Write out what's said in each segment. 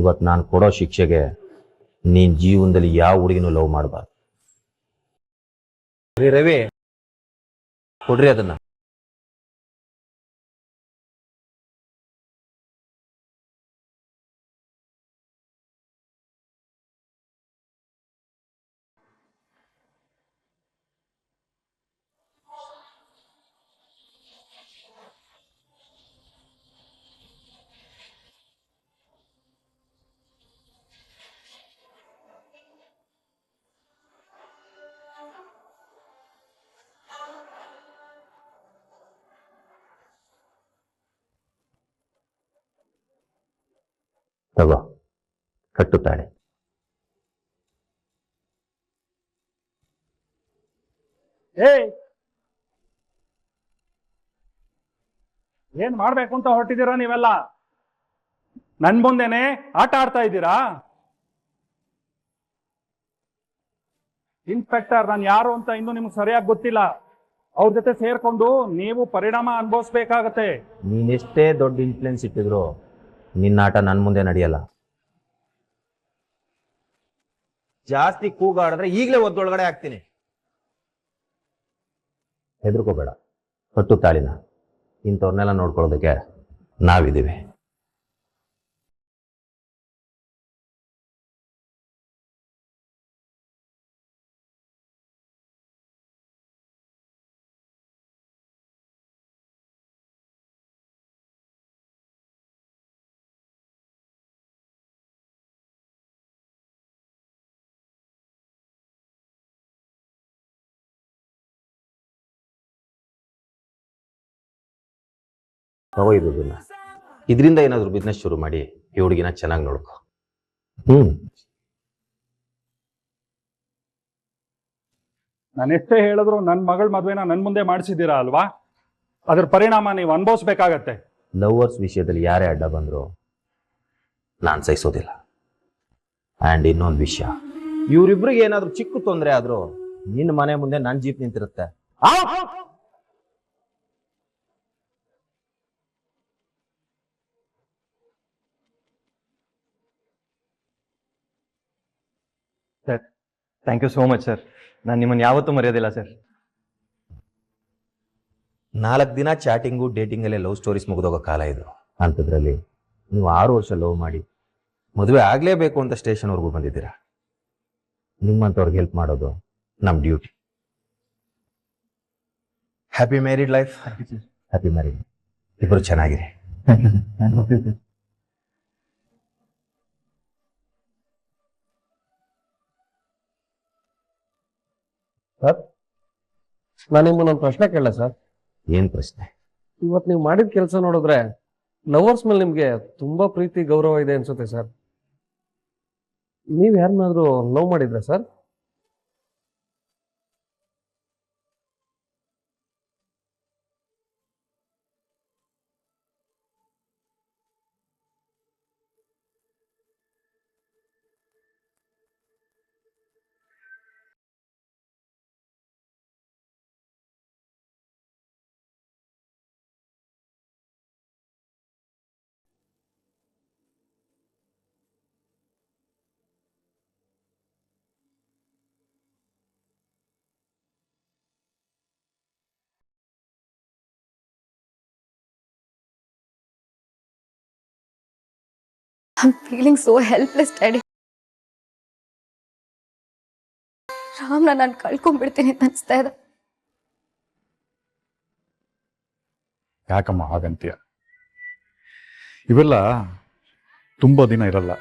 ಇವತ್ತು ನಾನು ಕೊಡೋ ಶಿಕ್ಷೆಗೆ ನೀನ್ ಜೀವನದಲ್ಲಿ ಯಾವ ಹುಡುಗಿನೂ ಲವ್ ಮಾಡಬಾರ್ದು. ರವಿ, ಕೊಡ್ರಿ ಅದನ್ನ. ತಗೋ, ಕಟ್ಟುತ್ತಾಳೆ. ಏನ್ ಮಾಡ್ಬೇಕು ಅಂತ ಹೊರಟಿದ್ದೀರಾ ನೀವೆಲ್ಲ? ನನ್ ಮುಂದೆನೆ ಆಟ ಆಡ್ತಾ ಇದ್ದೀರಾ? ಇನ್ಸ್ಪೆಕ್ಟರ್ ನಾನು ಯಾರು ಅಂತ ಇನ್ನೂ ನಿಮ್ಗೆ ಸರಿಯಾಗಿ ಗೊತ್ತಿಲ್ಲ. ಅವ್ರ ಜೊತೆ ಸೇರ್ಕೊಂಡು ನೀವು ಪರಿಣಾಮ ಅನುಭವಿಸ್ಬೇಕಾಗತ್ತೆ. ನೀನೆಷ್ಟೇ ದೊಡ್ಡ ಇನ್ಫ್ಲುಯೆನ್ಸ್ ಇಟ್ಟಿದ್ರು ನಿನ್ನ ಆಟ ನನ್ನ ಮುಂದೆ ನಡೆಯಲ್ಲ. ಜಾಸ್ತಿ ಕೂಗಾಡಿದ್ರೆ ಈಗಲೇ ಒದ್ದೊಳಗಡೆ ಹಾಕ್ತೀನಿ. ಹೆದರ್ಕೋಬೇಡ, ಕಟ್ಟು ತಾಳಿನ. ಇಂಥವ್ರನ್ನೆಲ್ಲ ನೋಡ್ಕೊಳ್ಳೋದಕ್ಕೆ ನಾವಿದ್ದೀವಿ. ತಗೋ ಇದನ್ನ. ಇದರಿಂದ ಏನಾದರೂ ಬಿಸ್ನೆಸ್ ಶುರು ಮಾಡಿ ಈ ಹುಡುಗಿನ ಚೆನ್ನಾಗಿ ನೋಡ್ಕೊ. ನಾನೆಷ್ಟೇ ಹೇಳಿದ್ರು ನನ್ನ ಮಗಳ ಮದುವೆನ ನನ್ನ ಮುಂದೆ ಮಾಡಿಸಿದ್ದೀರಾ ಅಲ್ವಾ? ಅದ್ರ ಪರಿಣಾಮ ನೀವು ಅನುಭವಿಸ್ಬೇಕಾಗತ್ತೆ. ಲವರ್ಸ್ ವಿಷಯದಲ್ಲಿ ಯಾರೇ ಅಡ್ಡ ಬಂದ್ರು ನಾನು ಸಹಿಸೋದಿಲ್ಲ. ಆ್ಯಂಡ್ ಇನ್ನೊಂದು ವಿಷಯ, ಇವರಿಬ್ರಿಗೆ ಏನಾದರೂ ಚಿಕ್ಕ ತೊಂದರೆ ಆದರೂ ನಿನ್ನ ಮನೆ ಮುಂದೆ ನನ್ನ ಜೀಪ್ ನಿಂತಿರುತ್ತೆ. Sir, thank you so much sir. ನಾನು ನಿಮ್ಮನ್ನು ಯಾವತ್ತೂ ಮರೆಯೋದಿಲ್ಲ ಸರ್. 4 ದಿನ ಚಾಟಿಂಗು ಡೇಟಿಂಗಲ್ಲೇ ಲವ್ ಸ್ಟೋರೀಸ್ ಮುಗಿದೋಗೋ ಕಾಲ ಇದು. ಅಂಥದ್ರಲ್ಲಿ ನೀವು 6 ವರ್ಷ ಲವ್ ಮಾಡಿ ಮದುವೆ ಆಗಲೇಬೇಕು ಅಂತ ಸ್ಟೇಷನ್ವರೆಗೂ ಬಂದಿದ್ದೀರಾ. ನಿಮ್ಮಂಥವ್ರಿಗೆ ಹೆಲ್ಪ್ ಮಾಡೋದು ನಮ್ಮ duty. Happy married life. Happy married. ಇಬ್ಬರು ಚೆನ್ನಾಗಿರಿ. ಸರ್, ನಾನು ನಿಮ್ಮನ್ನೊಂದು ಪ್ರಶ್ನೆ ಕೇಳಲ್ಲ ಸರ್? ಏನ್ ಪ್ರಶ್ನೆ? ಇವತ್ತು ನೀವು ಮಾಡಿದ ಕೆಲಸ ನೋಡಿದ್ರೆ ಲವರ್ಸ್ ಮೇಲೆ ನಿಮ್ಗೆ ತುಂಬಾ ಪ್ರೀತಿ ಗೌರವ ಇದೆ ಅನ್ಸುತ್ತೆ ಸರ್. ನೀವ್ ಯಾರನ್ನಾದ್ರೂ ಲವ್ ಮಾಡಿದ್ರ sir? I'm feeling so helpless, Daddy. ರಾಮ್ನ ನಾನು ಕಳ್ಕೊಂಡ್ಬಿಡ್ತೀನಿ ಅಂತ ಅನಿಸ್ತಾ ಇದೆ. ಯಾಕಮ್ಮ ಹಾಗಂತೀಯ? ಇವೆಲ್ಲ ತುಂಬಾ ದಿನ ಇರಲ್ಲ.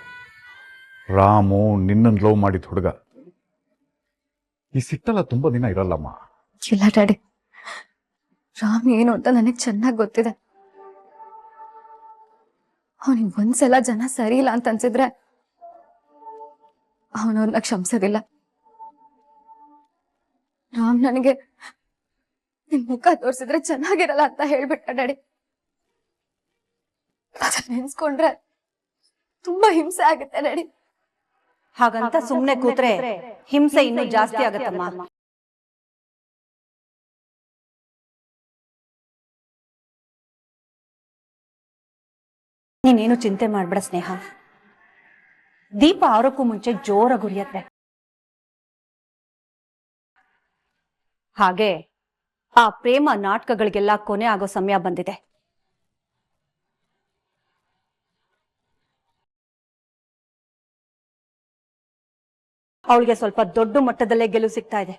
ರಾಮು ನಿನ್ನನ್ನು ಲವ್ ಮಾಡಿದ ಹುಡುಗ ಈ ಸಿಟ್ಟೆಲ್ಲ ತುಂಬಾ ದಿನ ಇರಲ್ಲಮ್ಮ. ಇಲ್ಲ ಡ್ಯಾಡಿ, ರಾಮ್ ಏನು ಅಂತ ನನಗೆ ಚೆನ್ನಾಗಿ ಗೊತ್ತಿದೆ. ಅವನಿಗೆ ಒಂದ್ಸಲ ಜನ ಸರಿ ಇಲ್ಲ ಅಂತ ಅನ್ಸಿದ್ರೆ ಅವನವ್ರನ್ನ ಕ್ಷಮಿಸೋದಿಲ್ಲ. ರಾಮ್ ನನಗೆ ನಿಮ್ ಮುಖ ತೋರಿಸಿದ್ರೆ ಚೆನ್ನಾಗಿರಲ್ಲ ಅಂತ ಹೇಳ್ಬಿಟ್ಟ ಡ್ಯಾಡಿ. ಅದನ್ನ ನೆನ್ಸ್ಕೊಂಡ್ರೆ ತುಂಬಾ ಹಿಂಸೆ ಆಗುತ್ತೆ ಡ್ಯಾಡಿ. ಹಾಗಂತ ಸುಮ್ನೆ ಕೂತ್ರೆ ಹಿಂಸೆ ಇನ್ನೂ ಜಾಸ್ತಿ ಆಗತ್ತಮ್ಮ. ನೀನೇನು ಚಿಂತೆ ಮಾಡ್ಬೇಡ ಸ್ನೇಹ. ದೀಪ ಆರೋಕ್ಕೂ ಮುಂಚೆ ಜೋರಾಗಿ ಉರಿಯತ್ತೆ. ಹಾಗೆ ಆ ಪ್ರೇಮ ನಾಟಕಗಳಿಗೆಲ್ಲ ಕೊನೆ ಆಗೋ ಸಮಯ ಬಂದಿದೆ. ಅವಳಿಗೆ ಸ್ವಲ್ಪ ದೊಡ್ಡ ಮಟ್ಟದಲ್ಲೇ ಗೆಲುವು ಸಿಗ್ತಾ ಇದೆ.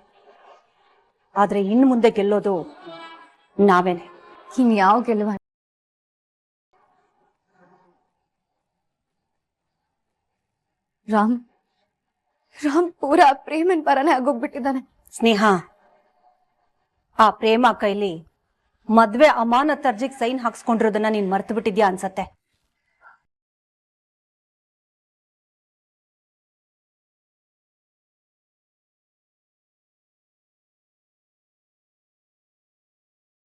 ಆದ್ರೆ ಇನ್ನು ಮುಂದೆ ಗೆಲ್ಲೋದು ನಾವೇನೆ. ಇನ್ಯಾವ ಗೆಲುವ? ರಾಮ್ ರಾಮ್ ಪೂರಾ ಪ್ರೇಮನ್ ಪರನೇ ಆಗೋಗ್ಬಿಟ್ಟಿದ್ದಾನೆ. ಸ್ನೇಹ, ಆ ಪ್ರೇಮ ಕೈಲಿ ಮದ್ವೆ ಅಮಾನತ್ ಅರ್ಜಿಗೆ ಸೈನ್ ಹಾಕ್ಸ್ಕೊಂಡಿರೋದನ್ನ ನೀನ್ ಮರ್ತು ಬಿಟ್ಟಿದ್ಯಾ ಅನ್ಸತ್ತೆ.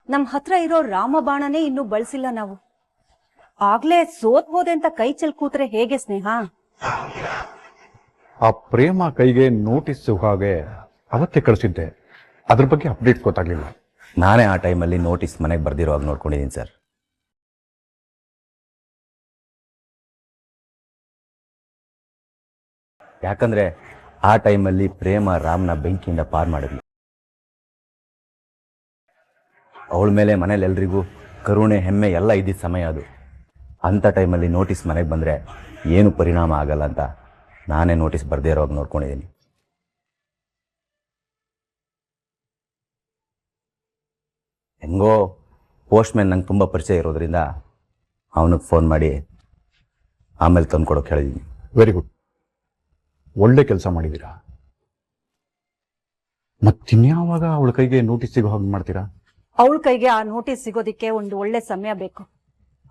ನಮ್ ಹತ್ರ ಇರೋ ರಾಮಬಾಣನೇ ಇನ್ನೂ ಬಳಸಿಲ್ಲ ನಾವು. ಆಗ್ಲೇ ಸೋತ್ ಹೋದೆ ಅಂತ ಕೈ ಚೆಲ್ ಕೂತ್ರೆ ಹೇಗೆ ಸ್ನೇಹ? ಆ ಪ್ರೇಮ ಕೈಗೆ ನೋಟಿಸ್ ಹಾಗೆ ಅವತ್ತೇ ಕಳಿಸಿದ್ದೆ, ಅದ್ರ ಬಗ್ಗೆ ಅಪ್ಡೇಟ್ ಗೊತ್ತಾಗ್ಲಿಲ್ಲ. ನಾನೇ ಆ ಟೈಮಲ್ಲಿ ನೋಟಿಸ್ ಮನೆಗೆ ಬರ್ದಿರೋ ಹಾಗೆ ನೋಡ್ಕೊಂಡಿದ್ದೀನಿ ಸರ್. ಯಾಕಂದ್ರೆ ಆ ಟೈಮಲ್ಲಿ ಪ್ರೇಮ ರಾಮ್ನ ಬೆಂಕಿಯಿಂದ ಪಾರ್ ಮಾಡಿದ್ಲು. ಅವಳ ಮೇಲೆ ಮನೇಲಿ ಎಲ್ರಿಗೂ ಕರುಣೆ ಹೆಮ್ಮೆ ಎಲ್ಲ ಇದ್ದಿದ್ದ ಸಮಯ ಅದು. ಅಂಥ ಟೈಮಲ್ಲಿ ನೋಟಿಸ್ ಮನೆಗೆ ಬಂದರೆ ಏನು ಪರಿಣಾಮ ಆಗಲ್ಲ ಅಂತ ನಾನೇ ನೋಟಿಸ್ ಬರ್ದೇ ಇರೋ ಹಾಗೆ ನೋಡ್ಕೊಂಡಿದ್ದೀನಿ. ಹೆಂಗೋ ಪೋಸ್ಟ್ ಮ್ಯಾನ್ ನಂಗೆ ತುಂಬ ಪರಿಚಯ ಇರೋದ್ರಿಂದ ಅವನಿಗೆ ಫೋನ್ ಮಾಡಿ ಆಮೇಲೆ ತಂದ್ಕೊಡೋಕೆ ಹೇಳಿದ್ದೀನಿ. ವೆರಿ ಗುಡ್, ಒಳ್ಳೆ ಕೆಲಸ ಮಾಡಿದ್ದೀರಾ. ಮತ್ತಿನ್ಯಾವಾಗ ಅವಳ ಕೈಗೆ ನೋಟಿಸ್ ಸಿಗೋ ಹಾಗೆ ಮಾಡ್ತೀರಾ? ಅವಳ ಕೈಗೆ ಆ ನೋಟಿಸ್ ಸಿಗೋದಿಕ್ಕೆ ಒಂದು ಒಳ್ಳೆ ಸಮಯ ಬೇಕು.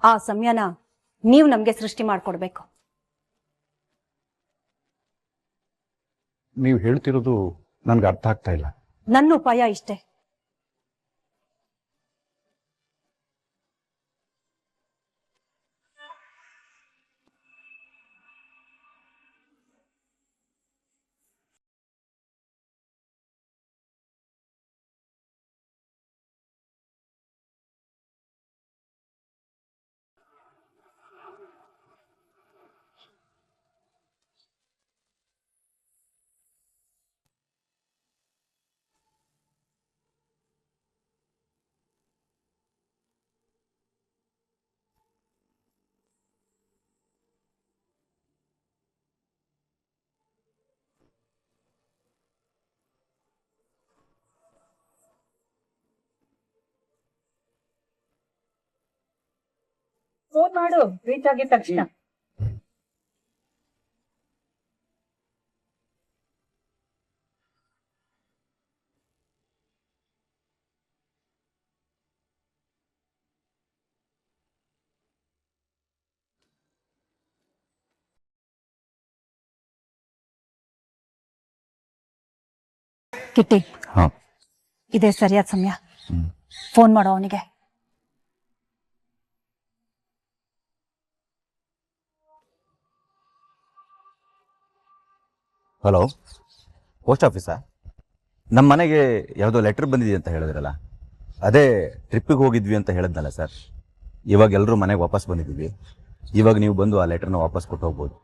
ಆ ಸಮಯನ ನೀವು ನಮ್ಗೆ ಸೃಷ್ಟಿ ಮಾಡ್ಕೊಡ್ಬೇಕು. ನೀವು ಹೇಳ್ತಿರೋದು ನನ್ಗೆ ಅರ್ಥ ಆಗ್ತಾ ಇಲ್ಲ. ನನ್ನ ಉಪಾಯ ಇಷ್ಟೇ. ಫೋನ್ ಮಾಡು ರೀಚ್ ಆಗಿದ ತಕ್ಷಣ. ಕಿಟ್ಟಿ, ಹಾಂ, ಇದೇ ಸರಿಯಾದ ಸಮಯ. ಫೋನ್ ಮಾಡೋ ಅವನಿಗೆ. ಹಲೋ, ಪೋಸ್ಟ್ ಆಫೀಸಾ? ನಮ್ಮ ಮನೆಗೆ ಯಾವುದೋ ಲೆಟ್ರ್ ಬಂದಿದೆ ಅಂತ ಹೇಳಿದ್ರಲ್ಲ, ಅದೇ ಟ್ರಿಪ್ಪಿಗೆ ಹೋಗಿದ್ವಿ ಅಂತ ಹೇಳಿದ್ನಲ್ಲ ಸರ್. ಇವಾಗ ಎಲ್ಲರೂ ಮನೆಗೆ ವಾಪಸ್ ಬಂದಿದ್ದೀವಿ. ಇವಾಗ ನೀವು ಬಂದು ಆ ಲೆಟ್ರನ್ನ ವಾಪಸ್ ಕೊಟ್ಟು ಹೋಗ್ಬೋದು.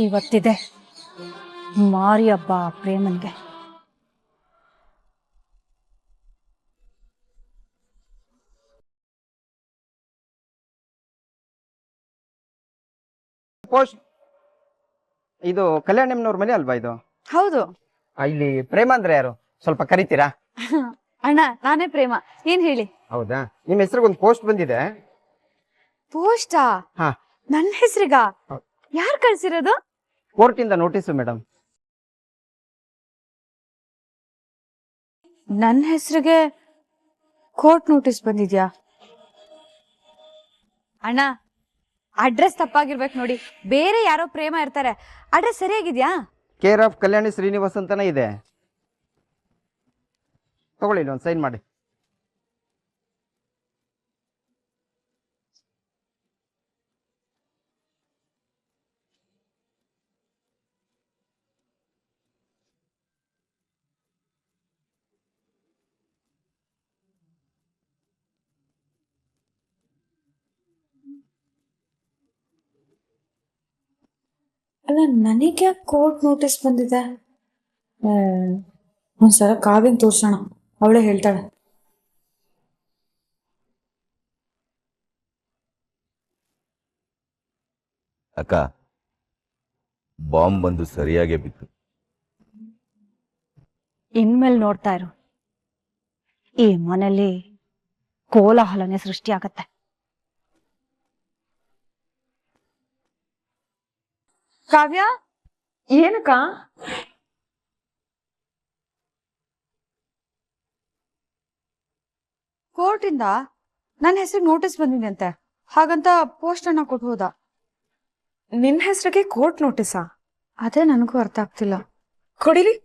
ಇವತ್ತಿದೆ ಮಾರಿ ಹಬ್ಬ ಪ್ರೇಮನ್ಗೆ. ಪೋಸ್ಟ್ ಇದು ಕಲ್ಯಾಣಮ್ಮನವ್ರ ಮನೆ ಅಲ್ವಾ ಇದು? ಹೌದು. ಇಲ್ಲಿ ಪ್ರೇಮ ಅಂದ್ರೆ ಯಾರು ಸ್ವಲ್ಪ ಕರಿತೀರಾ? ಅಣ್ಣ, ನಾನೇ ಪ್ರೇಮ. ಏನ್ ಹೇಳಿ? ಹೌದಾ, ನಿಮ್ಮ ಹೆಸರಿಗೊಂದು ಪೋಸ್ಟ್ ಬಂದಿದೆ. ಪೋಸ್ಟಾ? ಹಾ. ನನ್ನ ಹೆಸರಿಗ? ಯಾರು ಕಳ್ಸಿರೋದು? ಕೋರ್ಟ್ ಇಂದ ನೋಟಿಸು ಮೇಡಮ್. ನನ್ನ ಹೆಸರಿಗೆ ಕೋರ್ಟ್ ನೋಟಿಸ್ ಬಂದಿದ್ಯಾ? ಅಣ್ಣ, ಅಡ್ರೆಸ್ ತಪ್ಪಾಗಿರ್ಬೇಕು ನೋಡಿ. ಬೇರೆ ಯಾರೋ ಪ್ರೇಮ ಇರ್ತಾರೆ. ಅಡ್ರೆಸ್ ಸರಿಯಾಗಿದ್ಯಾ? ಕೇರ್ ಆಫ್ ಕಲ್ಯಾಣಿ ಶ್ರೀನಿವಾಸ್ ಅಂತಾನೆ ಇದೆ. ತಗೊಳ್ಳಿ, ಒಂದು ಸೈನ್ ಮಾಡಿ. ಅಲ್ಲ ನನಗೆ ಕೋರ್ಟ್ ನೋಟಿಸ್ ಬಂದಿದೆ. ಒಂದ್ಸಲ ಕಾವ್ಯನ್ ತೋರ್ಸೋಣ, ಅವಳೇ ಹೇಳ್ತಾಳೆ. ಅಕ್ಕ, ಬಾಂಬ್ ಬಂದು ಸರಿಯಾಗೇ ಬಿತ್ತು. ಇನ್ಮೇಲೆ ನೋಡ್ತಾ ಇರು, ಈ ಮನೆಯಲ್ಲಿ ಕೋಲಾಹಲನೆ ಸೃಷ್ಟಿಯಾಗತ್ತೆ. ಕಾವ್ಯ, ಏನಕ್ಕ? ಕೋರ್ಟಿಂದ ನನ್ನ ಹೆಸರಿಗೆ ನೋಟಿಸ್ ಬಂದಿದೆ ಅಂತೆ, ಹಾಗಂತ ಪೋಸ್ಟ್ ಅನ್ನ ಕೊಟ್ಟು ಹೋದ. ನಿನ್ನ ಹೆಸರಿಗೆ ಕೋರ್ಟ್ ನೋಟಿಸಾ? ಅದೇ ನನಗೂ ಅರ್ಥ ಆಗ್ತಿಲ್ಲ. ಕೊಡಿರಿ.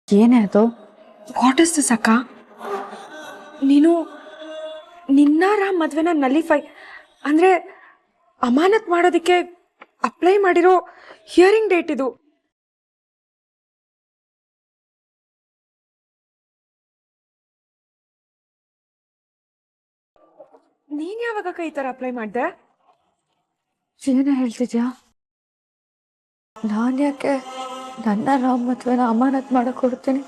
ಏನೇ ಅದು? ವಾಟ್ ಇಸ್ ದಿಸ್ ಅಕ್ಕ? ನೀನು ನಿನ್ನ ರಾಮ್ ಮದ್ವೆನ ನಲಿಫೈ ಅಂದ್ರೆ ಅಮಾನತ್ ಮಾಡೋದಕ್ಕೆ ಅಪ್ಲೈ ಮಾಡಿರೋ ಹಿಯರಿಂಗ್ ಡೇಟ್ ಇದು. ನೀನ್ ಯಾವಾಗ ಈ ತರ ಅಪ್ಲೈ ಮಾಡ್ದೆ? ಏನೇ ಹೇಳ್ತಿದ್ಯಾ? ನಾನ್ ಯಾಕೆ ನನ್ನ ರಾಮ್ ಮದ್ವೆನ ಅಮಾನತ್ ಮಾಡಕ್ ಕೊಡ್ತೀನಿ?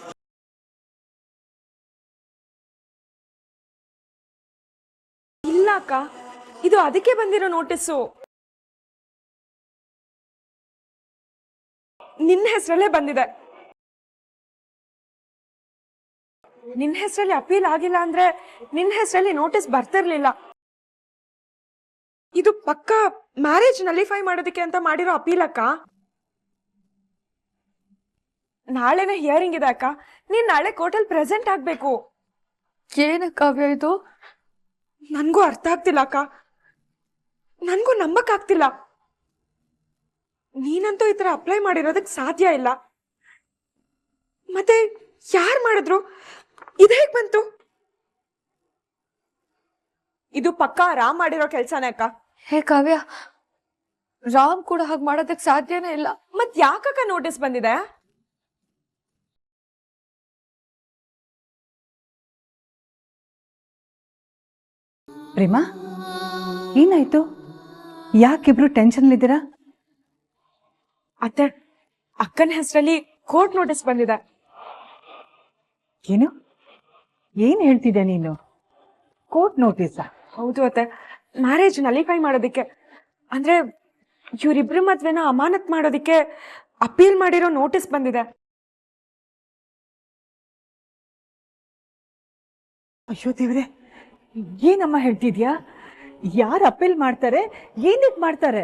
ಇಲ್ಲ ಅಕ್ಕ, ಇದು ಅದಕ್ಕೆ ಬಂದಿರೋ ನೋಟಿಸು. ನಿನ್ನ ಹೆಸರಲ್ಲೇ ಬಂದಿದೆ. ನಿನ್ನ ಹೆಸರಲ್ಲಿ ಅಪೀಲ್ ಆಗಿಲ್ಲ ಅಂದ್ರೆ ನಿನ್ನ ಹೆಸರಲ್ಲಿ ನೋಟಿಸ್ ಬರ್ತಿರ್ಲಿಲ್ಲ. ಇದು ಪಕ್ಕ ಮ್ಯಾರೇಜ್ ನಲಿಫೈ ಮಾಡೋದಕ್ಕೆ ಅಂತ ಮಾಡಿರೋ ಅಪೀಲ್ ಅಕ್ಕ. ನಾಳೆನೇ ಹಿಯರಿಂಗ್ ಇದೆ ಅಕ್ಕ, ನೀನ್ ನಾಳೆ ಕೋರ್ಟಲ್ಲಿ ಪ್ರೆಸೆಂಟ್ ಆಗ್ಬೇಕು. ಏನ ಕಾವ್ಯ ಇದು? ನನ್ಗೂ ಅರ್ಥ ಆಗ್ತಿಲ್ಲ ಅಕ್ಕ, ನನ್ಗೂ ನಂಬಕ್ ಆಗ್ತಿಲ್ಲ. ನೀನಂತೂ ಈ ತರ ಅಪ್ಲೈ ಮಾಡಿರೋದಕ್ ಸಾಧ್ಯ ಇಲ್ಲ. ಮತ್ತೆ ಯಾರ್ ಮಾಡಿದ್ರು? ಇದು ಹೇಗ್ ಬಂತು? ಇದು ಪಕ್ಕಾ ರಾಮ್ ಮಾಡಿರೋ ಕೆಲ್ಸನೇ ಅಕ್ಕ. ಹೇ ಕಾವ್ಯ, ರಾಮ್ ಕೂಡ ಹಾಗೆ ಮಾಡೋದಕ್ ಸಾಧ್ಯನೇ ಇಲ್ಲ. ಮತ್ ಯಾಕಕ್ಕ ನೋಟಿಸ್ ಬಂದಿದೆ? ಪ್ರೇಮ, ಏನಾಯ್ತು? ಯಾಕಿಬ್ರು ಟೆನ್ಷನ್ಲಿದ್ದೀರಾ? ಅತ್ತೆ, ಅಕ್ಕನ ಹೆಸರಲ್ಲಿ ಕೋರ್ಟ್ ನೋಟಿಸ್ ಬಂದಿದೆ. ಏನು? ಏನ್ ಹೇಳ್ತಿದ್ದೆ ನೀನು? ಕೋರ್ಟ್ ನೋಟಿಸಾ? ಹೌದು ಅತ್ತೆ, ಮ್ಯಾರೇಜ್ ನಲಿಫೈ ಮಾಡೋದಿಕ್ಕೆ ಅಂದ್ರೆ ಇವರಿಬ್ರು ಮದ್ವೆನ ಅಮಾನತ್ ಮಾಡೋದಿಕ್ಕೆ ಅಪೀಲ್ ಮಾಡಿರೋ ನೋಟಿಸ್ ಬಂದಿದೆ. ಅಯ್ಯೋ ದೇವ್ರೆ, ಏನಮ್ಮ ಹೇಳ್ತಿದ್ಯಾ? ಯಾರು ಅಪೀಲ್ ಮಾಡ್ತಾರೆ? ಏನಕ್ಕೆ ಮಾಡ್ತಾರೆ?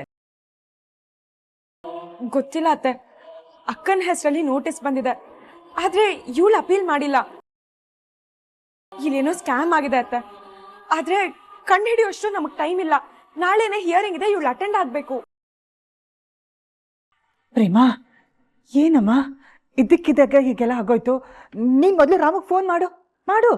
ಗೊತ್ತಿಲ್ಲ ಅತ್ತೆ, ಅಕ್ಕನ ಹೆಸರಲ್ಲಿ ನೋಟಿಸ್ ಬಂದಿದೆ, ಆದ್ರೆ ಇವಳು ಅಪೀಲ್ ಮಾಡಿಲ್ಲ. ಇಲ್ಲೇನೋ ಸ್ಕ್ಯಾಮ್ ಆಗಿದೆ ಅತ್ತೆ, ಆದ್ರೆ ಕಂಡು ಹಿಡಿಯೋಷ್ಟು ನಮಗ್ ಟೈಮ್ ಇಲ್ಲ. ನಾಳೆನೆ ಹಿಯರಿಂಗ್ ಇದೆ, ಇವಳು ಅಟೆಂಡ್ ಆಗ್ಬೇಕು. ಪ್ರೇಮ, ಏನಮ್ಮ ಇದ್ದಕ್ಕಿದ್ದಾಗ ಹೀಗೆಲ್ಲ ಆಗೋಯ್ತು? ನೀನ್ ಮೊದಲು ರಾಮಗ್ ಫೋನ್ ಮಾಡು.